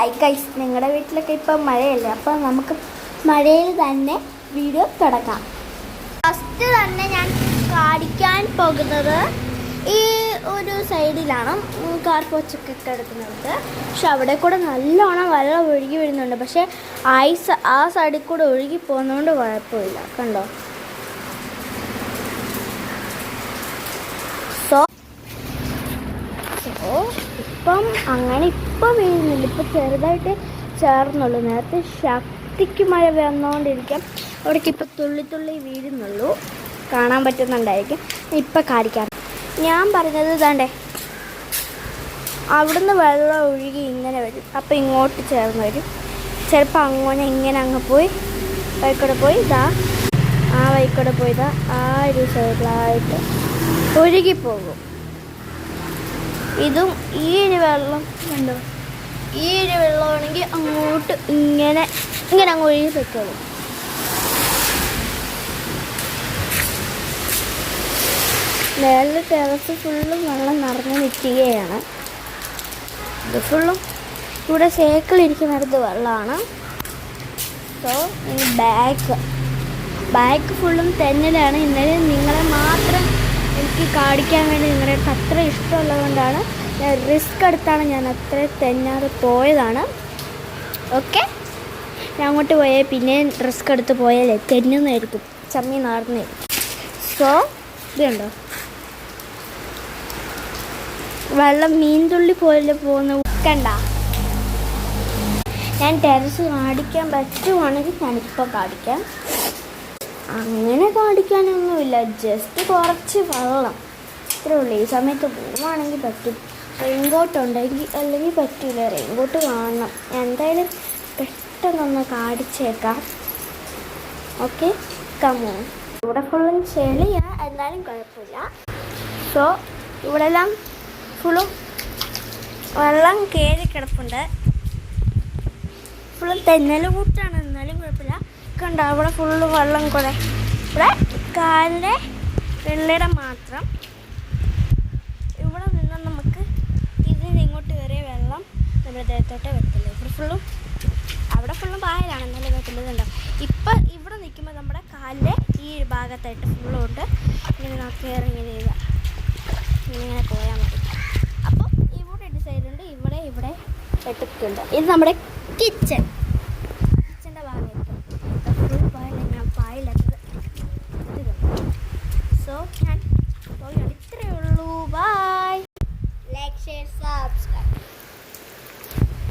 Hi guys, നിങ്ങളുടെ വീട്ടിലൊക്കെ ഇപ്പം മഴയല്ലേ, അപ്പം നമുക്ക് മഴയിൽ തന്നെ വീഡിയോ തുടങ്ങാം. ഫസ്റ്റ് തന്നെ ഞാൻ കാണിക്കാൻ പോകുന്നത് ഈ ഒരു സൈഡിലാണ് കാർ പോച്ചൊക്കെ കിടക്കുന്നത്. പക്ഷെ അവിടെ കൂടെ നല്ലോണം വെള്ളം ഒഴുകി വരുന്നുണ്ട്. പക്ഷേ ഐസ് ആ സൈഡിൽ കൂടെ ഒഴുകി പോകുന്നതുകൊണ്ട് കുഴപ്പമില്ല. കണ്ടോ? സോ ഇപ്പം അങ്ങനെ ഇപ്പം വീഴുന്നില്ല, ഇപ്പം ചെറുതായിട്ട് ചേർന്നുള്ളൂ. നേരത്തെ ശക്തിക്ക് മഴ വന്നുകൊണ്ടിരിക്കാം. അവിടേക്ക് ഇപ്പം തുള്ളി തുള്ളി വീഴുന്നുള്ളൂ. കാണാൻ പറ്റുന്നുണ്ടായിരിക്കും. ഇപ്പം കാണിക്കാം. ഞാൻ പറഞ്ഞത് ഇതാണ്ടേ, അവിടുന്ന് വെള്ളം ഒഴുകി ഇങ്ങനെ വരും, അപ്പം ഇങ്ങോട്ട് ചേർന്ന് വരും. ചിലപ്പോൾ അങ്ങനെ ഇങ്ങനെ അങ്ങ് പോയി വഴിക്കൂടെ പോയി ഇതാ ആ വഴിക്കൂടെ പോയി ഇതാ ആ ഒരു സൈഡിലായിട്ട് ഒഴുകിപ്പോകും. ഇതും ഈ ഒരു വെള്ളം കണ്ടോ, ഈ ഒരു വെള്ളമാണെങ്കിൽ അങ്ങോട്ട് ഇങ്ങനെ ഇങ്ങനെ അങ്ങ് ഒഴുകി പൊയ്ക്കോളും. മേളിൽ ടെറസ് ഫുള്ളും വെള്ളം നിറഞ്ഞ് നിൽക്കുകയാണ്. ഇത് ഫുള്ളും ഇവിടെ സൈക്കിളിരിക്കുന്നിടത്ത് വെള്ളമാണ്. സോ ഈ ബാക്ക് ഫുള്ളും തെന്നലാണ്. ഇന്നലെ നിങ്ങളെ മാത്രം എനിക്ക് കാണിക്കാൻ വേണ്ടി നിങ്ങളുടെ അത്ര ഇഷ്ടമുള്ളത് കൊണ്ടാണ് ഞാൻ റിസ്ക് എടുത്താണ് ഞാൻ അത്ര തെന്നാതെ പോയതാണ്. ഓക്കെ, ഞാൻ അങ്ങോട്ട് പോയാൽ പിന്നെ റിസ്ക് എടുത്ത് പോയാലേ തെന്നുന്നതായിരിക്കും, ചമ്മി നാർന്നായിരിക്കും. സോ ഇത് കണ്ടോ, വെള്ളം മീൻതുള്ളി പോലെ പോകുന്ന കണ്ട. ഞാൻ ടെറസ് കാണിക്കാൻ പറ്റുവാണെങ്കിൽ ഞാനിപ്പോൾ കാണിക്കാം. അങ്ങനെ കാണിക്കാനൊന്നുമില്ല, ജസ്റ്റ് കുറച്ച് വെള്ളം ഇത്രേ ഉള്ളൂ. ഈ സമയത്ത് പോവുകയാണെങ്കിൽ പറ്റും. റെയിൻകോട്ട് ഉണ്ടെങ്കിൽ അല്ലെങ്കിൽ പറ്റില്ല. റെയിൻകോട്ട് കാണണം. എന്തായാലും പെട്ടെന്നൊന്ന് കാണിച്ചേക്കാം. Okay, come on. ഇവിടെ ഫുള്ളും ചെളിയാ, എന്നാലും കുഴപ്പമില്ല. സോ ഇവിടെ എല്ലാം ഫുള്ളും വെള്ളം കയറി കിടപ്പുണ്ട്. ഫുള്ളും തെന്നൽ കൂട്ടാണ്, എന്നാലും കുഴപ്പമില്ല. കണ്ടോ, അവിടെ ഫുള്ള് വെള്ളം കൂടെ. ഇവിടെ കാലിൻ്റെ വെള്ളയുടെ മാത്രം ഇവിടെ നിന്ന് നമുക്ക് ഇതിന് ഇങ്ങോട്ട് കയറിയ വെള്ളം നമ്മുടെ ദേഹത്തോട്ടേ വരത്തില്ല. അവിടെ ഫുള്ളും പായലാണ്, എന്നാലും കുഴപ്പമില്ല. ഇപ്പം ഇവിടെ നിൽക്കുമ്പോൾ നമ്മുടെ കാലിൻ്റെ ഈ ഒരു ഭാഗത്തായിട്ട് ഫുള്ളുണ്ട്. ഇങ്ങനെ നമുക്ക് ഇങ്ങനെ ചെയ്താൽ ഇങ്ങനെ പോയാൽ മതി. അപ്പോൾ ഇവിടെ ഒരു സൈഡുണ്ട്, ഇവിടെ വെട്ടിക്കുണ്ട്. ഇത് നമ്മുടെ കിച്ചൺ.